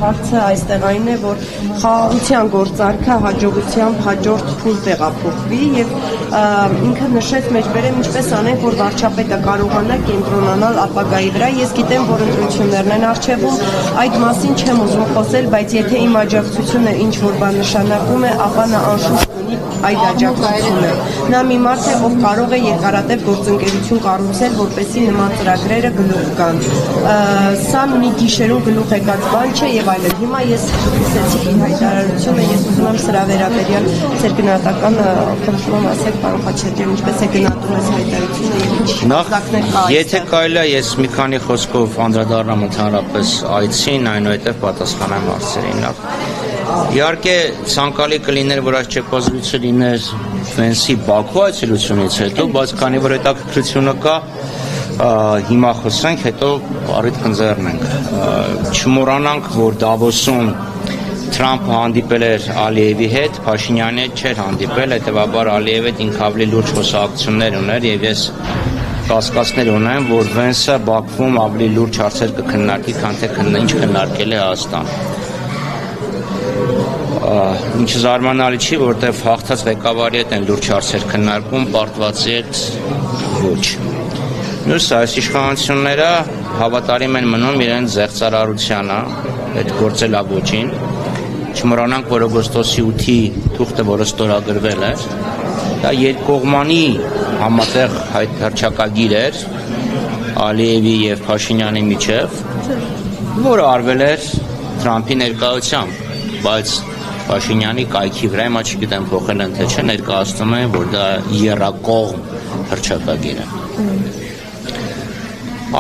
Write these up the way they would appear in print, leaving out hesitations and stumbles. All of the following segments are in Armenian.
Հարցը այստեղ այն է, որ խաղաղության գործարքը հաջողությամբ հաջորդ փուլ տեղափոխվի եւ ինքը նշեց մեջբերեմ ինչպես անենք, որ վարչապետը կարողանա կենտրոնանալ ապագայի վրա։ Ես գիտեմ, որ ընտրություններն են առջևում, այդ մասին չեմ ուզում խոսել, բայց եթե իմ աջակցությունը ինչ որ բան նշանակում է, ապա նա անշուշտ ունի այդ աջակցությունը։ Նա մի մարդ է, ով կարող է երկարատև գործընկերություն կառուցել, որպեսզի նման ծրագրերը գլուխ գան։ Սա մի գիշերում գլուխ եկած բան չէ եւ այլն։ Հիմա ես լսեցի իր հայտարարությունը, ես ուզում եմ սրա վերաբերյալ ձեր գնահատական խնդրում ասեք, պարոն Խաչատրյան, ինչպես է գնահատում այս հայտարարությունը եւ ինչ նպատակներ կա։ Եթե կարելի է, ես մի քանի խոսքով անդրադառնամ ընդհանրապես այցին, այնուհետև պատասխանեմ հարցերին։ Իհարկե ցանկալի կլիներ, որ այս չեզոքացիա լիներ Վենսի Բաքու այցելությունից հետո, բայց քանի որ հետաքրքրությունը կա, հիմա խոսենք, հետո առիթ կընձեռնենք։ Չմոռանանք, որ Դավոսում Թրամփը հանդիպել էր Ալիևի հետ, Փաշինյանի հետ չէր հանդիպել, հետևաբար Ալիևի հետ ինքը ավելի լուրջ խոսակցություններ ուներ եւ ես կասկածներ ունեմ, որ Վենսը Բաքվում ավելի լուրջ հարցեր կքննարկի, քան թե ինչ քննարկել է Հայաստան։ Ինչը զարմանալի չի, որտեղ հաղթած ղեկավարի հետ են լուրջ հարցեր քննարկում, պարտվածի հետ ոչ։ Մյուս այս իշխանությունները հավատարիմ են մնում իրենց զեղծարարությանը, այդ գործելագործին։ Չմոռանանք, որ օգոստոսի 8-ի թուղթը, որը ստորագրվել էր, դա երկկողմանի համատեղ հռչակագիր էր Ալիևի եւ Փաշինյանի միջև, որը արվել էր Թրամփի ներկայությամբ, բայց Փաշինյանի կայքի վրա հիմա չգիտեմ փոխել են թե չէ, ներկայացնում են, որ դա եռակողմ հռչակագիր է։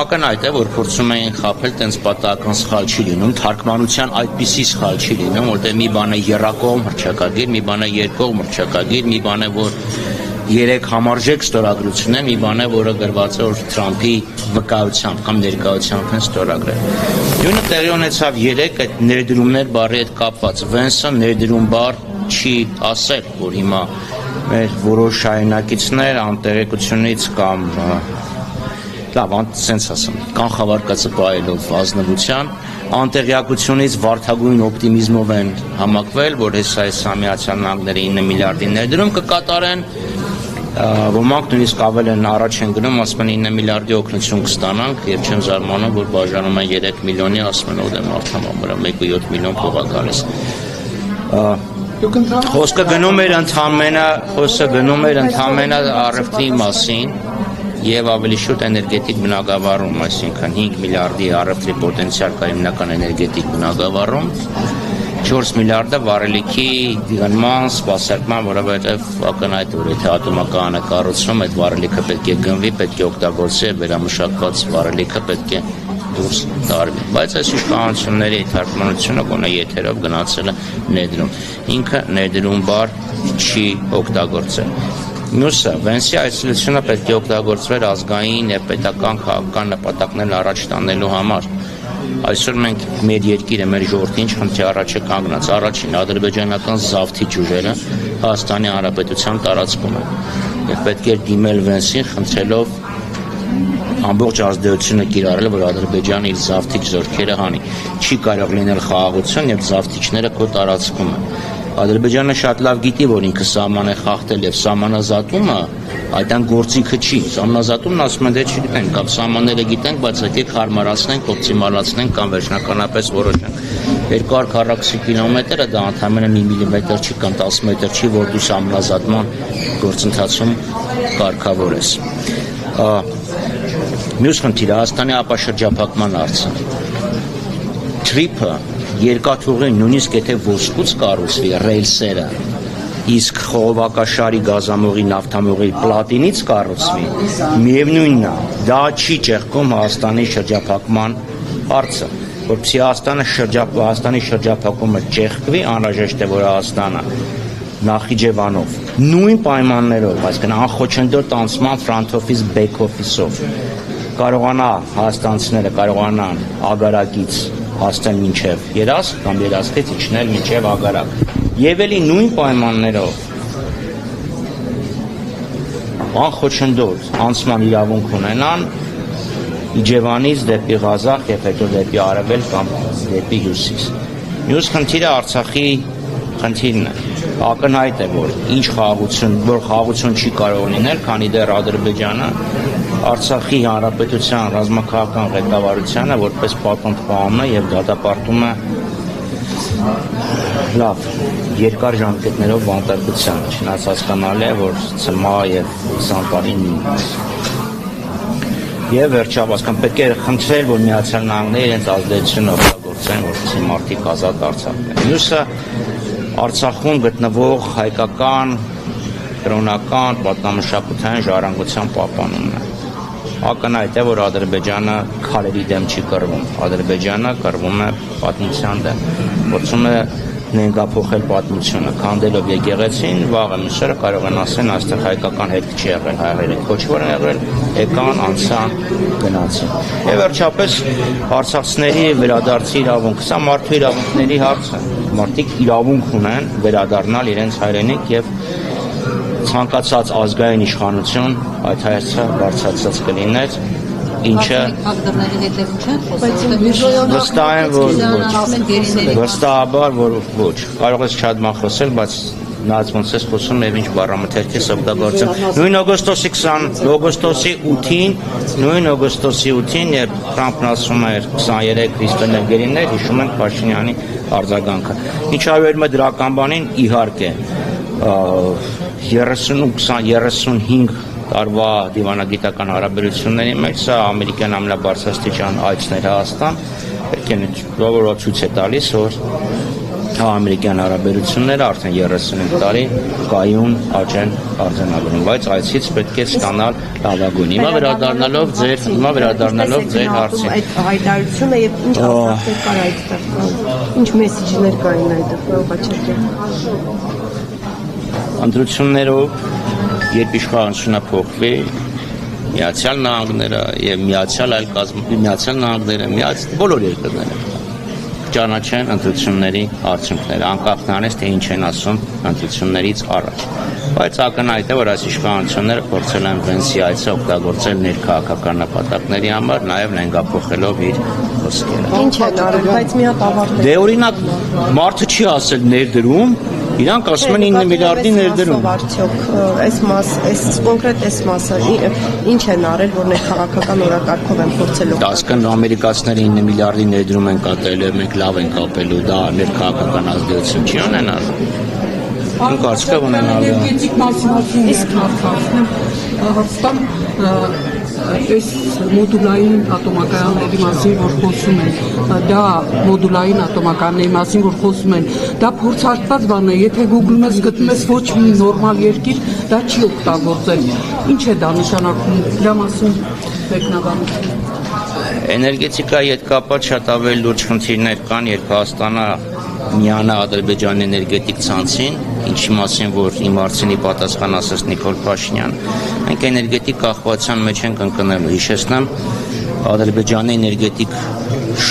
Ակնհայտ է, որ փորձում էին խաբել, տենց պատահական սխալ չի լինում, թարգմանության այդպիսի սխալ չի լինում, որտեղ մի բան է եռակողմ հռչակագիր, մի բան է երկկողմ հռչակագիր, մի բան է, որ 3 համարժեք ստորագրություն է, մի բան է, որը գրված է որ Թրամփի վկայությամբ կամ ներկայությամբ են ստորագրել։ Նույնը տեղի ունեցավ 3 այդ ներդրումներ բառի հետ կապված։ Վենսը ներդրում բառ չի ասել, որ հիմա մեր որոշ շայնակիցներ անտեղեկությունից կամ լավ, սենց ասեմ, կանխավարկածը պահելով ազնվության, անտեղյակությունից վարդագույն օպտիմիզմով են համակվել, որ այս Միացյալ Նահանգների 9 միլիարդի ներդրում կկատարեն, ոմանք նույնիսկ ավել են առաջ են գնում, ասում են 9 միլիարդի օգնություն կստանանք եւ չեմ զարմանում, որ բաժանում են 3 միլիոնի, ասում են ո՞ւմ արտաման վրա 1.7 միլիոն փող է գալիս։ Խոսքը գնում էր ընդամենը առևտրի մասին եւ ավելի շուտ էներգետիկ բնագավառում, այսինքն 5 միլիարդի առևտրի պոտենցիալ կա հիմնական էներգետիկ բնագավառում, 4 միլիարդը վառելիքի դիգանման, սպասարկման, որովհետև ակնհայտ է, որ եթե ատոմակայանը կառուցվում, այդ վառելիքը պետք է գնվի, պետք է օգտագործվի, վերամշակված վառելիքը պետք է դուրս տարվի։ Բայց այս իշխանությունների թարգմանությունը գոնե եթերով գնացել է ներդրում։ Ինքը ներդրում բառ չի օգտագործել։ Մյուսը, Վենսի այցելությունը պետք է օգտագործվեր ազգային եւ պետական քաղաքական նպատակներն առաջ տանելու համար։ Այսօր մենք մեր երկիրը, մեր ժողովրդին ինչ խնդրի առաջ է կանգնած։ Առաջին ադրբեջանական զավթիչ ուժերը Հայաստանի Հանրապետության տարածքում են։ Եվ պետք է դիմել Վենսին խնդրելով ամբողջ ազդեցությունը կիրառել, որ Ադրբեջանը իր զավթիչ զորքերը հանի։ Չի կարող լինել խաղաղություն եւ զավթիչները քո տարածքում են։ Ադրբեջանը շատ լավ գիտի, որ ինքը սահման է խախտել եւ սահմանազատումը այդան գործիքը չի։ Սահմանազատումն ասում են դե չգիտենք, կամ սահմանները գիտենք, բայց եկեք հարմարացնենք, օպտիմալացնենք կամ վերջնականապես որոշենք։ 240 կիլոմետրը դա ընդհանրապես 1 միլիմետր չի կամ 10 մետր չի, որ դու սահմանազատման գործընթացում կարգավորես։ Մյուս խնդիրը Հայաստանի ապաշրջափակման հարցը։ Թրիփը երկաթուղին նույնիսկ եթե ոսկուց կառուցվի ռեյլսերը, իսկ խողովակաշարի գազամուղի նավթամուղի պլատինից կառուցվի, միևնույնն է, դա չի ճեղքում Հայաստանի շրջափակման հարցը, որպեսզի Հայաստանի շրջափակումը ճեղքվի, անհրաժեշտ է, որ Հայաստանը Նախիջևանով նույն պայմաններով, այսինքն անխոչնդոտ անցման front office back office-ով կարողանա հայաստանցիները կարողանան ագարակից հասնել մինչև երասք կամ երասքից իջնել մինչև ագարակ եւ էլի նույն պայմաններով անխոչնդոտ անցման իրավունք ունենան Իջևանից դեպի Ղազախ եւ հետո դեպի Արևել կամ դեպի Հյուսիս։ Մյուս խնդիրը Արցախի խնդիրն է։ Ակնհայտ է, որ ինչ խաղաղություն չի կարող լինել, քանի դեռ Ադրբեջանը Արցախի հանրապետության ռազմաքաղաքական ղեկավարությանը որպես պատանդ պահում է եւ դատապարտում է լավ երկար ժամկետներով բանտարկության, չնայած հասկանալի է, որ ՑՄԱ եւ 20 տարի նույնպես։ Եվ վերջապես պետք է խնդրել, որ Միացյալ Նահանգները իրենց ազդեցությունը օգտագործեն, որպեսզի մարդիկ ազատ արձակվեն։ Մյուսը Արցախում գտնվող հայկական, կրոնական, պատմամշակութային ժառանգության պահպանումն է։ Ակնհայտ է, որ Ադրբեջանը քարերի դեմ չի կռվում, Ադրբեջանը կռվում է պատմության դեմ, փորձում է նենգափոխել պատմությունը, քանդելով եկեղեցին, վաղը մյուսերը կարող են ասեն, այստեղ հայկական հետք չի եղել, հայերը քոչվոր են եղել, եկան, անցան, գնացին։ Եվ վերջապես արցախցիների վերադարձի իրավունք, սա մարդու իրավունքների հարց է, մարդիկ իրավունք ունեն վերադառնալ իրենց հայրենիք եւ ցանկացած ազգային իշխանություն այդ հայացքը բարձրացած կլիներ, ինչը վստահաբար որ ոչ, կարող ես շատ խոսել, բայց նայած ոնց ես խոսում եւ ինչ բառամթերք ես օգտագործում։ Նույն օգոստոսի 8-ին, երբ Թրամփն ասում էր 23 քրիստոնյա գերիներ, հիշում ենք Փաշինյանի արձագանքը։ Ինչ հավերում է դրական բանին, իհարկե 35 տարվա դիվանագիտական հարաբերությունների մեջ սա ամերիկյան ամենաբարձրաստիճան այցն էր Հայաստան, պետք է ցույց է տալիս, որ ամերիկյան հարաբերությունները արդեն 35 տարի կայուն աճ են արձանագրում, բայց այցից պետք է ստանալ լավագույնը։ Հիմա վերադառնալով ձեր հարցին։ Այդ հայտարարությունը եւ ինչ արտաքսեր կար այդտեղ, ինչ մեսեջներ կային այդտեղ, կարող աչքել։ Ընտրություններով, երբ իշխանությունը փոխվի, Միացյալ Նահանգները եւ Միացյալ Նահանգները, բոլոր երկրները ճանաչեն ընտրությունների արդյունքները, անկախ նրանից թե ինչ են ասում ընտրություններից առաջ։ Բայց ակնհայտ է, որ այս իշխանությունները փորձել են Վենսի այցը օգտագործել ներքաղաքական նպատակների համար, նաեւ նենգափոխելով իր խոսքերը։ Ինչ է արել, բայց մի հատ ավարտել։ Դե օրինակ մարդը չի ասել ներդրում, իրանք ասում են 9 միլիարդի ներդրում։ Արդյոք այս կոնկրետ մասը ինչ են արել, որ ներքաղաքական օրակարգով են փորձել օգտագործել։ Դասկան ամերիկացիները 9 միլիարդի ներդրում են կատարել, մենք լավ ենք ապելու, դա ներքաղաքական ազդեցություն չի ունենալու։ Ինչ կարծիք ունենալու։ Էներգետիկ իսկ հարցնեմ, այս մոդուլային ատոմակայանների մասին, որ խոսում են, դա մոդուլային ատոմակայանների մասին, որ խոսում են, դա փորձարկված բան է, եթե Google-ում ես գտնում ես ոչ մի նորմալ երկիր, դա չի օգտագործել։ Ինչ է դա նշանակում, դրա մասին մեկնաբանություն։ Էներգետիկայի հետ կապված շատ ավելի լուրջ խնդիրներ կան, երբ Հայաստանը միանա Ադրբեջանի էներգետիկ ցանցին, ինչի մասին որ իմ հարցինի պատասխան ասաց Նիկոլ Փաշինյան, մենք էներգետիկ կախվածության մեջ ենք ընկնելու, հիշեցնեմ Ադրբեջանի էներգետիկ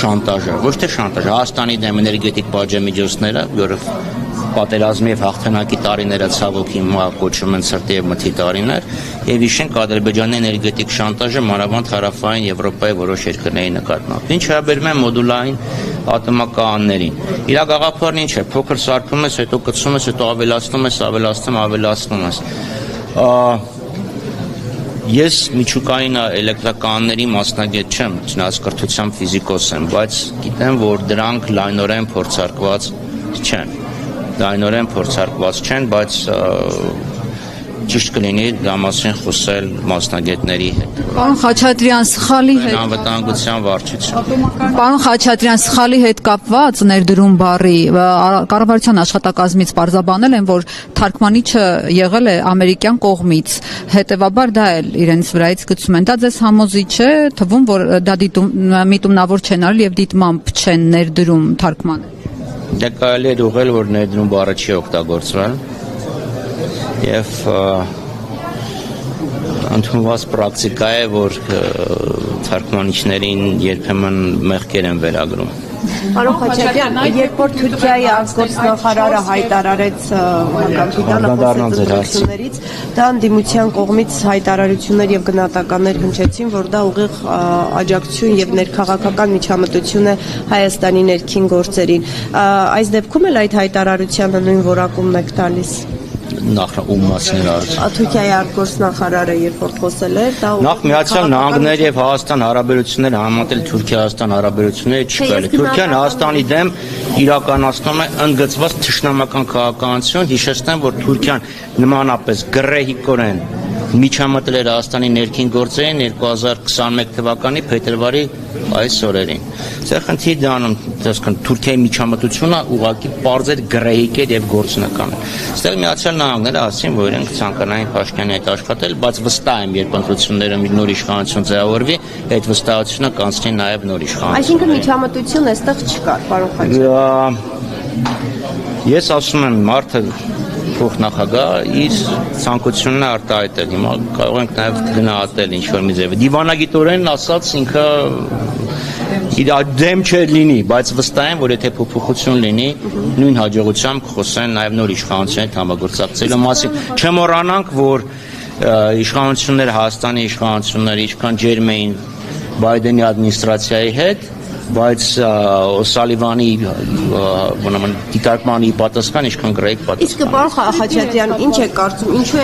շանտաժը, ոչ թե շանտաժը, Հայաստանի դեմ էներգետիկ պատժամիջոցները, որը պատերազմի եւ հաղթանակի տարիները ցավոք հիմա կոչում են սրտի եւ մթի տարիներ, եւ հիշենք Ադրբեջանի էներգետիկ շանտաժը մանավանդ հարավային Եվրոպայի որոշ երկրների նկատմամբ։ Ինչ վերաբերում է մոդուլային ատոմակայաններին, իր գաղափարն ինչ է, փոքր սարքում ես, հետո կցում ես, հետո ավելացնում ես։ Ես միջուկային էլեկտրականների մասնագետ չեմ, չնայած կրթությամբ ֆիզիկոս եմ, բայց գիտեմ, որ դրանք լայնորեն փորձարկված չեն, բայց ճիշտ կլինի դա մասին խոսել մասնագետների հետ։ Պարոն Խաչատրյան, սխալի հետ Անվտանգության վարչություն։ Պարոն Խաչատրյան, սխալի հետ կապված ներդրում բառի կառավարության աշխատակազմից պարզաբանել են, որ թարգմանիչը եղել է ամերիկյան կողմից, հետևաբար դա էլ իրենց վրայից գցում են։ Դա ձեզ համոզիչ է, թվում, որ դա միտումնավոր չեն արել եւ դիտմամբ չեն ներդրում թարգմանել։ Դա կարելի է ուղղել, որ ներդրում բառը չի օգտագործվել եւ ընդունված պրակտիկա է, որ թարգմանիչներին երբեմն մեղքեր են վերագրում։ Պարոն Խաչատրյան, երբ որ Թուրքիայի արտգործնախարարը հայտարարեց հակամարտություններից, դա ընդդիմության կողմից հայտարարություններ եւ գնահատականներ հնչեցին, որ դա ուղիղ աջակցություն եւ ներքաղաքական միջամտություն է Հայաստանի ներքին գործերին։ Այս դեպքում էլ այդ հայտարարությանը նույն որակումն եք տալիս։ Նախ ում մասին արարություն։ Թուրքիայի արտգործնախարարը երբ որ խոսել էր, դա նախ Միացյալ Նահանգներ եւ Հայաստան հարաբերությունները համատել Թուրքիա-Հայաստան հարաբերությունները չկարելի։ Թուրքիան Հայաստանի դեմ իրականացնում է ընդգծված թշնամական քաղաքականություն։ Հիշեցնեմ, որ Թուրքիան նմանապես գրեհիկորեն միջամտել էր Հայաստանի ներքին գործերին 2021 թվականի փետրվարի այս օրերին։ Սա խնդիր դառնում, դասական Թուրքիայի միջամտությունը ուղղակի բարձր գրեհիկ էր եւ գործնական։ Այստեղ Միացյալ Նահանգները ասին, որ իրենք ցանկանային Փաշինյանի հետ աշխատել, բայց վստահ եմ, երբ ընտրությունները նոր իշխանություն ձևավորվի, այդ վստահությունը կանցնի նաեւ նոր իշխանություն։ Այսինքն միջամտություն այստեղ չկար, պարոն Խաչատրյան։ Ես ասում եմ, մարդը փոխնախագահ իր ցանկությունն է արտահայտել։ Հիմա կարող ենք նաև գնահատել ինչ-որ մի ձև։ Դիվանագիտորեն ասած ինքը իր դեմ չէր լինի, բայց վստահ եմ, որ եթե փոփոխություն լինի, նույն հաջողությամբ կխոսեն նաև նոր իշխանության հետ համագործակցելու մասին։ Չմոռանանք, որ իշխանությունները, Հայաստանի իշխանությունները ինչքան ջերմ էին Բայդենի ադմինիստրացիայի հետ, բայց Օսալիվանի դիտարկմանի պատասխան ինչքան գրեիք պատասխան։ Իսկ պարոն Խաչատրյան, ինչ է կարծում, ինչու է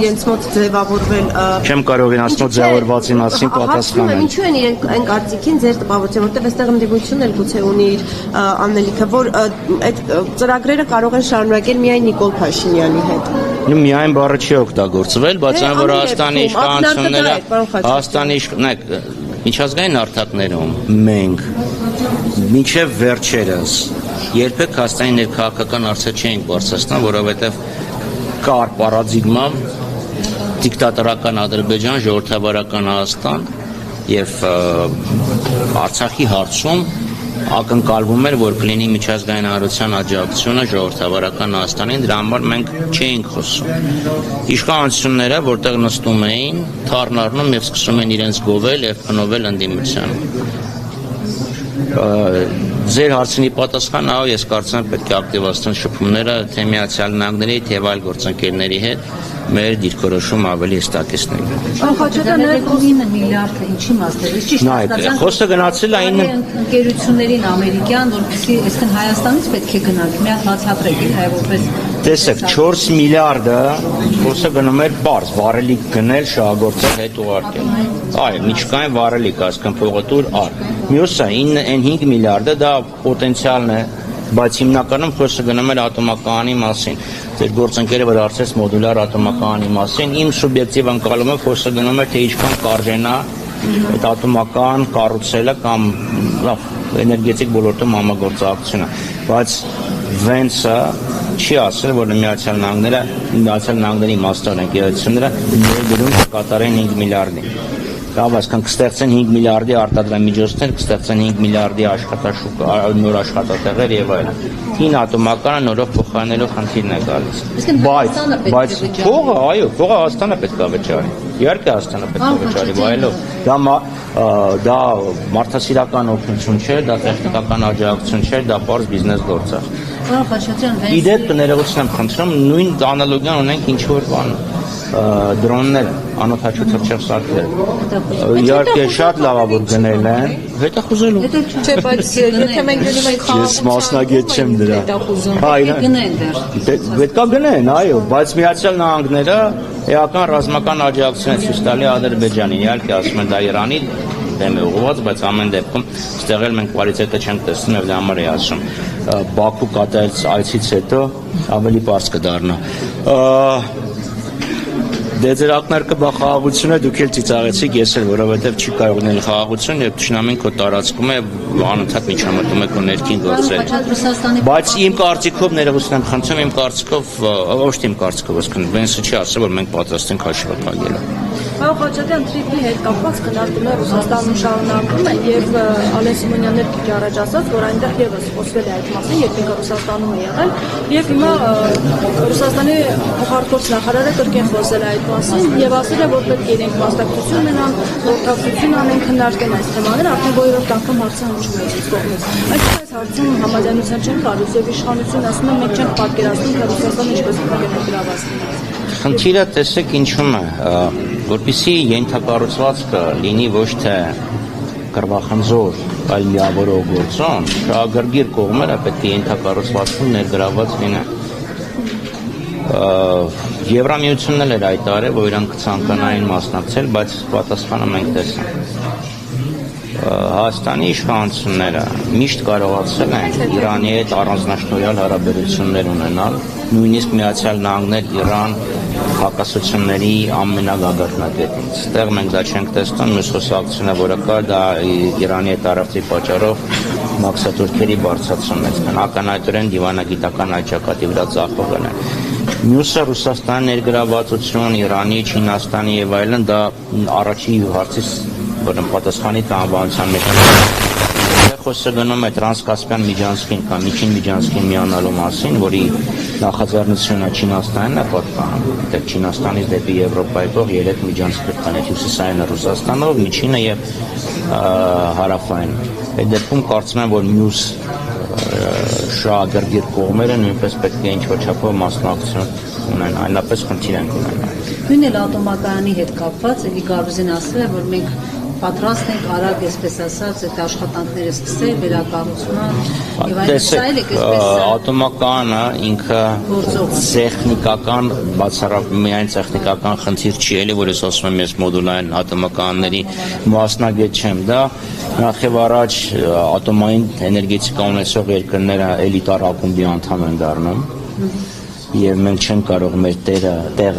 իրենց մոտ ձևավորվել։ Չեմ կարող իրենց մոտ ձևավորվածի մասին պատասխանել։ Ինչու են իրենք այն կարծիքին ձեր տպավորության, որտեղ այստեղ ընդդիմությունն էլ գուցե ունի իր անելիքը, որ այդ ծրագրերը կարող են շարունակել միայն Նիկոլ Փաշինյանի հետ։ Նու միայն բառը չի օգտագործվել, բայց այն որ Հայաստանի իշխանությունները, միջազգային արտակներում մենք մինչև վերջերս երբեք Հայաստանի ներքաղաքական հարցեր չենք բարձրացնում, որովհետև կար պարադիգմա դիկտատորական Ադրբեջան, ժողովրդավարական Հայաստան եւ Արցախի հարցում ակնկալվում էր, որ կլինի միջազգային հանրության աջակցությունը ժողովրդավարական Հայաստանին, դրա համար մենք չէինք խոսում։ Իշխանությունները, որտեղ նստում էին, թարն առնում եւ սկսում են իրենց գովել եւ փնովել ընդդիմության։ Ձեր հարցնի պատասխան, այո, ես կարծում եմ պետք է ակտիվացնեն շփումները թե Միացյալ Նահանգների, թե այլ գործընկերների հետ մեր դիրքորոշում ավելի հստակեցնել։ Խաչատրյան, 9 միլիարդը ինչի մասն է։ Ճիշտ է։ Խոսքը գնացել է 9 ընկերություններին ամերիկյան, որպեսզի այսքան Հայաստանից պետք է գնանք, մի հատ բացատրեք, հայ որպես։ Տեսեք, 4 միլիարդը խոսքը գնում էր բարձ, վառելիք գնել, շահագործել, հետ ուղարկել։ Այո, միջկային վառելիք, այսքան փողոտուր առ։ Մյուսը 5 միլիարդը դա պոտենցիալն է, բայց հիմնականում խոսքը գնում էր ատոմակայանի մասին։ Ձեր գործընկերը որ հարցրեց մոդուլար ատոմակայանի մասին, իմ սուբյեկտիվ ընկալումը խոսքը գնում էր թե ինչքան կարժենա այդ ատոմական կառուցելը կամ էներգետիկ ոլորտում համագործակցությունը, բայց Վենսը չի ասել, որ Միացյալ Նահանգների մասնավոր ընկերությունները ներդրում կկատարեն 5 միլիարդի։ Լավ, այսքան կստեղծեն 5 միլիարդի արտադրամիջոցներ, կստեղծեն 5 միլիարդի աշխատաշուկա, նոր աշխատատեղեր եւ այլն։ Հին ատոմականը նորով փոխանցելու խնդիրն է գալիս։ Բայց փողը, այո, փողը Հայաստանը պետք է վճարի։ Իհարկե Հայաստանը պետք է վճարի, այլով դա մարդասիրական օգնություն չէ, դա տեխնիկական աջակցություն չէ, դա բարձ բիզնես գործ է։ Իդեպ կներողություն եմ խնդրում, նույն անալոգիան ունենք ինչ որ բան դրոններ անօթաչու թռչող սարքեր։ Իհարկե շատ լավավոր գնել են, հետախուզելու։ Չէ, բայց եթե մենք գնում ենք ես մասնագետ չեմ դրա։ Գնեն դեռ։ Պետք է գնեն, այո, բայց Միացյալ Նահանգները էական ռազմական աջակցություն ցույց տալի Ադրբեջանին։ Իհարկե ասում են դա Իրանի դեմ է ուղղված, բայց ամեն դեպքում ստեղ էլ մենք կվալիտետը չենք տեսնում եւ դա համար է ասում։ Բաքու կատարած այցից հետո ավելի բարձ կդառնա։ Դե ձեր ակնարկը խաղաղություն է, դուք էլ ծիծաղեցիք, ես էլ, որովհետև չի կարող լինել խաղաղություն, եւ թշնամին քո տարածքում է, անընդհատ միջամտում է քո ներքին գործերը։ Բայց իմ կարծիքով, ներողություն եմ խնդրում, իմ կարծիքով, ոչ թե իմ կարծիքով, ասկան Վենսը չի ասել, որ մենք պատրաստ ենք հաշվապահել։ Պարոն Խաչատրյան, թրիփի հետ կապված քննարկումները Ռուսաստանում շարունակվում են եւ Ալեն Սիմոնյանն էլ քիչ առաջ ասաց, որ այնտեղ եւս խոսվել է այդ մասին, երբ ինքը Ռուսաստանում է եղել, եւ հիմա Ռուսաստանի փոխարտոց նախարարը կրկին խոսել է այդ մասին եւ ասել է, որ պետք է իրենք մասնակցություն ունենան, ողջունություն անեն, քննարկեն այս թեմաները, արդեն երրորդ անգամ հարցը հնչում է այս կողմից։ Այս հարցում համաձայնության չեն գալիս եւ իշխանությունն ասում է, մենք չենք պատկերացնում, թե Ռուսաստանը ինչպես կարող է ներգրաված լինել։ Խնդիրը տեսեք ինչու՞մ է, որպեսզի ենթակառուցվածքը լինի ոչ թե կռվախնձոր, այլ միավորող գործոն, շահագրգիռ կողմերը պետք է ենթակառուցվածքում ներգրաված լինեն։ Եվրամիությունն էլ էր հայտարարել, որ իրանք կցանկանային մասնակցել, բայց պատասխանը մենք տեսանք։ Հայաստանի իշխանությունները միշտ կարողացել են Իրանի հետ առանձնաշնորհյալ հարաբերություններ ունենալ, նույնիսկ Միացյալ Նահանգներ Իրան հակասությունների ամենագագաթնակետին։ Ստեղ մենք դա չենք տեսնում, մյուս խոսակցությունը, որը կա, դա Իրանի հետ առևտրի պատճառով մաքսատուրքերի բարձրացումն է, ակնհայտորեն դիվանագիտական այդ ճակատի վրա ծախողել են։ Մյուսը Ռուսաստանի ներգրավվածություն, Իրանի, Չինաստանի եւ այլն, դա առաջի հարցից որն պատասխանի կանոնության մեջ խոսքը գնում է տրանսկասպյան միջանցքին կամ միջին միջանցքին միանալու մասին, որի նախաձեռնությունը Չինաստանն է պատկանում, դեպի Չինաստանից դեպի Եվրոպայի կողմ 3 միջանցքեր կան, հյուսիսայինը Ռուսաստանով, միջինը եւ հարավային։ Այդ դեպքում կարծում եմ, որ մյուս շահագրգիռ կողմերը նույնպես պետք է ինչ-որ չափով մասնակցություն ունենան, այնպես խնդիր են ունենալ։ Նույնն էլ ատոմակայանի հետ կապված, էլի Գարուզին ասել է, որ մենք պատրաստ ենք արագ, այսպես ասած, այդ աշխատանքները սկսել, վերակառուցման եւ այլն, ատոմակայանը ինքը տեխնիկական, բացառապես միայն տեխնիկական խնդիր չի, էլի որ ես ասում եմ, ես մոդուլային ատոմակայանների մասնագետ չեմ, դա նախ եւ առաջ ատոմային էներգետիկա ունեցող երկրները էլիտար ակումբի անդամ են դառնում եւ մենք չենք կարող մեր տեղը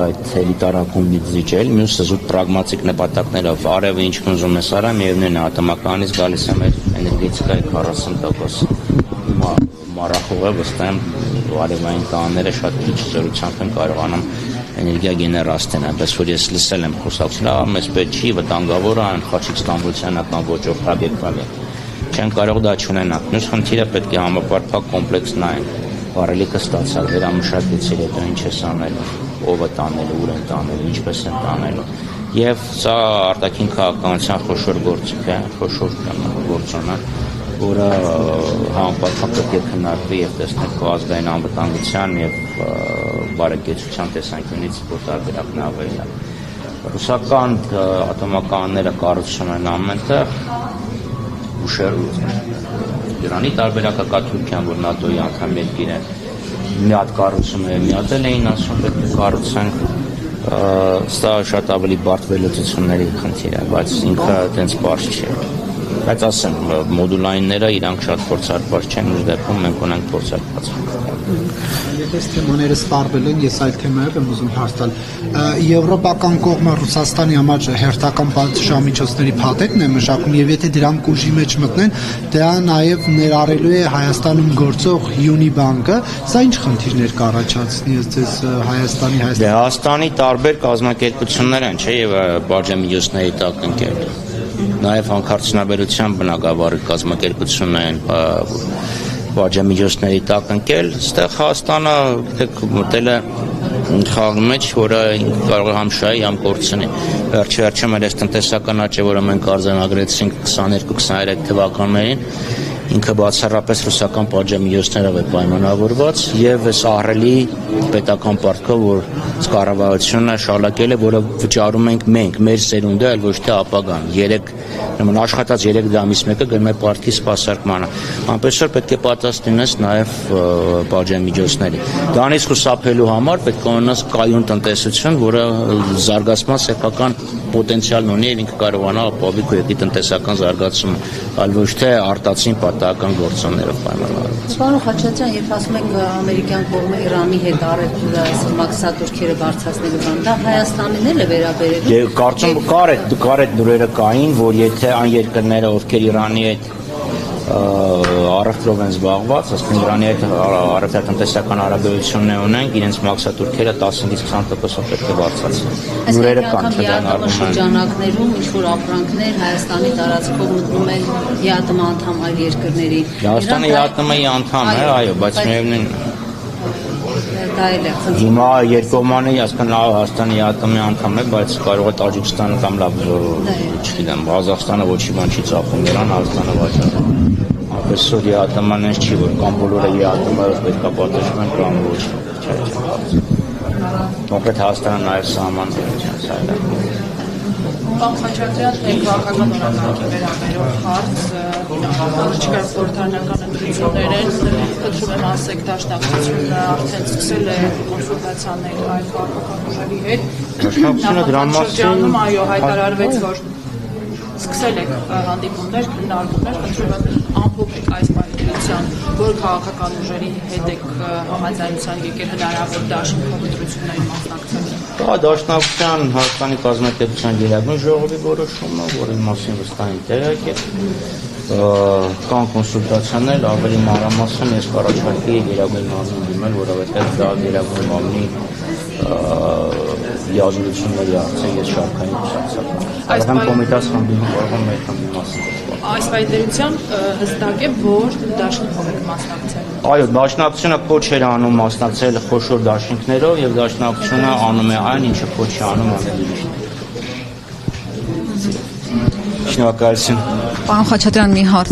այդ էլիտար ակումբից զիջել, մյուսը զուտ պրագմատիկ նպատակներով արևը ինչ կնզում է սարա, միևնույն է ատոմականից գալիս է մեր էներգետիկայի 40%։ Մառախուղը վստահ եմ արևային տանները շատ քիչ զորությամբ են կարողանում էներգիա գեներացնել, այնպես որ ես լսել եմ խոսակցությունը, մեզ պետք չի վտանգավոր այն Խաչիկ Ստամբուլցյանական ոճով պրոբյեկտալ է։ Չեն կարող դա չունենալ։ Մյուս խնդիրը պետք է համապարփակ կոմպլեքս նայեն։ Վարելիքը ստացալ, վերամշակեցիր հետո ինչ ես անելու, ով է տանելու, ուր են տանելու, ինչպես են տանելու։ Եվ սա արտաքին քաղաքականության խոշոր գործիք է, խոշոր գործոն է, որը համապարփակ պետք է քննարկվի եւ տեսնել ազգային անվտանգության եւ բարեկեցության տեսանկյունից տարբերակն ավելի է։ Ռուսական ատոմականները կառուցում են ամենտեղ Իրանի տարբերակը կա Թուրքիան, որ ՆԱՏՕ-ի անդամ երկիր է, մի հատ կառուցում է, մի հատ էլ էին ասում, պետք է կառուցենք, սա շատ ավելի բարդ վերլուծությունների խնդիր է, բայց ինքը այդպես բարձ չէ։ Բայց ասեմ, մոդուլայինները իրանք շատ փորձարկված չեն, ու դեպքում մենք ունենք փորձարկված։ Ես թեմաները սպառվել են, ես այդ թեմայով եմ ուզում հարց տալ։ Եվրոպական կողմը Ռուսաստանի համար հերթական պատժամիջոցների փաթեթն է մշակում, եւ եթե դրանք ուժի մեջ մտնեն, դա նաեւ ներառելու է Հայաստանում գործող Յունիբանկը, սա ինչ խնդիրներ կառաջացնի ձեզ Հայաստանի տարբեր կազմակերպություններ են, չէ, եւ պատժամիջոցների տակ ընկել։ Նաև հանքարդյունաբերության բնագավառի կազմակերպությունն են պատժամիջոցների տակ ընկել, այստեղ Հայաստանը մտել է խաղի մեջ, որը կարող է համ շահի, համ կորցնի։ Վերջը մեր այս տնտեսական աճը, որը մենք արձանագրեցինք 22-23 թվականներին, ինքը բացառապես ռուսական պատժամիջոցներով է պայմանավորված եւ այս ահռելի պետական պարտքով, որ կառավարությունը շարունակել է, որը վճարում ենք մենք, մեր սերունդը, այլ ոչ թե ապագան։ Ուրեմն աշխատած 3 դամից մեկը գնում է պարտքի սպասարկմանը։ Այնպես որ պետք է պատասխան լինես նաեւ պատժամիջոցների։ Դրանից խուսափելու համար պետք է ունենաս կայուն տնտեսություն, որը զարգացման սեփական պոտենցիալ ունի եւ ինքը կարողանա ապահովել քո երկրի տնտեսական զարգացումը, այլ ոչ թե արտածին հակամարտական գործոններով պայմանավորված։ Պարոն Խաչատրյան, երբ ասում եք ամերիկյան կողմը Իրանի հետ առևտուրը, մաքսատուրքերը բարձրացնելու բան, դա Հայաստանին էլ է վերաբերելու։ Եվ կարծում կար այդ լուրերը կային, որ եթե այն երկրները, ովքեր Իրանի հետ առևտրով են զբաղված, ասում Իրանի հետ առևտրատնտեսական հարաբերություններ ունեն, իրենց մաքսատուրքերը 10-ից 20% պետք է բարձրացնեն։ Լուրերը կան, չէ՞ դա արվում է։ Շրջանակներում ինչ-որ ապրանքներ Հայաստանի տարածքով մտնում են ԵԱՏՄ անդամ այլ երկրների։ Հայաստանը ԵԱՏՄ-ի անդամ է, այո, բայց միևնույն դա էլ է։ Հիմա երկկողմանի Հայաստանը ԵԱՏՄ-ի անդամ է, բայց կարող է Տաջիկստանը կամ լավ, չգիտեմ, Ղազախստանը ոչի բան չի ծախում նրան, Հայաստանը վաճառում։ Այսօր ԵԱՏՄ-ն ինչ չի, որ կամ բոլորը ԵԱՏՄ-ով պետք է պատժվում են կամ ոչ։ Կոնկրետ Հայաստանը նաև սահման դրության։ Պարոն Խաչատրյան, քաղաքական օրակարգի վերաբերող հարց, առաջիկա խորհրդարանական ընտրություններին խնդրում եմ ասեք դաշնակցությունը արդեն սկսել է կոնսուլտացիաներ այլ քաղաքական ուժերի հետ։ Դաշնակցությունը դրա մասին այո, հայտարարվեց, որ սկսել եք հանդիպումներ, քննարկումներ, խնդրում եմ ամփոփեք այս պայմանության, որ քաղաքական ուժերի հետ եք համաձայնության եկել հնարավոր դաշինքով ընտրությունների մասնակցել։ Դա դաշնակցության Հայաստանի կազմակերպության գերագույն ժողովի որոշումը, որի մասին վստահ տեղյակ եք, կան կոնսուլտացիաներ, ավելի մանրամասն ես կառաջարկեի գերագույն մարմին դիմել, որովհետև դա գերագույն մարմնի լիազորությունների հարց է, ես շարքային կուսակցական։ Այս կոմիտաս խմբի կարող եմ մեր խմբի մասին։ Այս պայմանությամբ հստակ է, որ դաշինքով եք մասնակցել։ Այո, դաշնակցությունը կոչ էր անում մասնակցել խոշոր դաշինքներով եւ դաշնակցությունը անում է այն, ինչը կոչ է անում անելիքներ։ Շնորհակալություն։ Պարոն Խաչատրյան, մի հարց